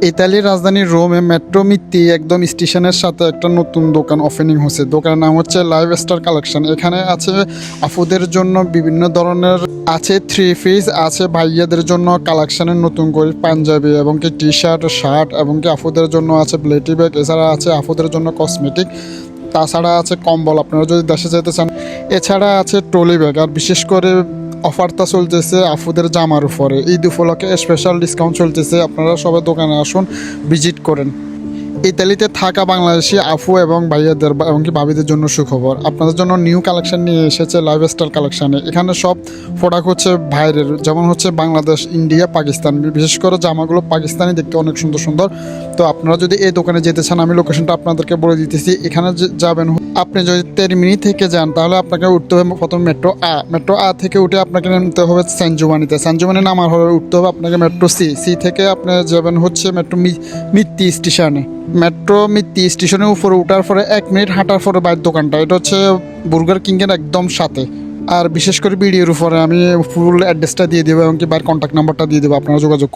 ইতালির রাজধানী রোমে মেট্রো মিত্তি একদম স্টেশনের সাথে একটা নতুন দোকান ওপেনিং হচ্ছে। দোকানের নাম হচ্ছে লাইভ স্টার কালেকশন। এখানে আছে আপুদের জন্য বিভিন্ন ধরনের আছে থ্রি পিস, আছে ভাইয়াদের জন্য কালেকশনের নতুন করে পাঞ্জাবি এবং কি টি শার্ট, শার্ট এবং কি আপুদের জন্য আছে ব্লেটি ব্যাগ। এছাড়া আছে আপুদের জন্য কসমেটিক, তাছাড়া আছে কম্বল আপনারা যদি দেশে যেতে চান। এছাড়া আছে ট্রলি ব্যাগ। আর বিশেষ করে অফারটা চলতেছে আপুদের জামার উপরে। ঈদ উপলক্ষে স্পেশাল ডিসকাউন্ট চলতেছে। আপনারা সবাই দোকানে আসুন, ভিজিট করেন। ইতালিতে থাকা বাংলাদেশি আপু এবং ভাইয়াদের এবং কি ভাবিদের জন্য সুখবর, আপনাদের জন্য নিউ কালেকশন নিয়ে এসেছে লাইফস্টাইল কালেকশানে। এখানে সব প্রোডাক্ট হচ্ছে বাইরের, যেমন হচ্ছে বাংলাদেশ, ইন্ডিয়া, পাকিস্তান। বিশেষ করে জামাগুলো পাকিস্তানি, দেখতে অনেক সুন্দর সুন্দর। তো আপনারা যদি এই দোকানে যেতে চান, আমি লোকেশনটা আপনাদেরকে বলে দিতেছি। এখানে যাবেন, আপনি যদি তেরমিনি থেকে যান তাহলে আপনাকে উঠতে হবে প্রথম মেট্রো আ থেকে উঠে আপনাকে নামতে হবে সানজুমানিতে। সানজুমানি নামার হলে উঠতে হবে আপনাকে মেট্রো সি থেকে আপনি যাবেন হচ্ছে মেট্রো মিত্তি স্টেশনে। মেট্রো মিত্তি স্টেশনের উপরে উঠার পরে 1 মিনিট হাঁটার পরে বাইরের দোকানটা, এটা হচ্ছে বুর্গার কিংয়ের একদম সাথে। আর বিশেষ করে ভিডিওর উপরে আমি ফুল অ্যাড্রেসটা দিয়ে দেবো এবং কি বাইরের কন্ট্যাক্ট নাম্বারটা দিয়ে দেবো, আপনারা যোগাযোগ করুন।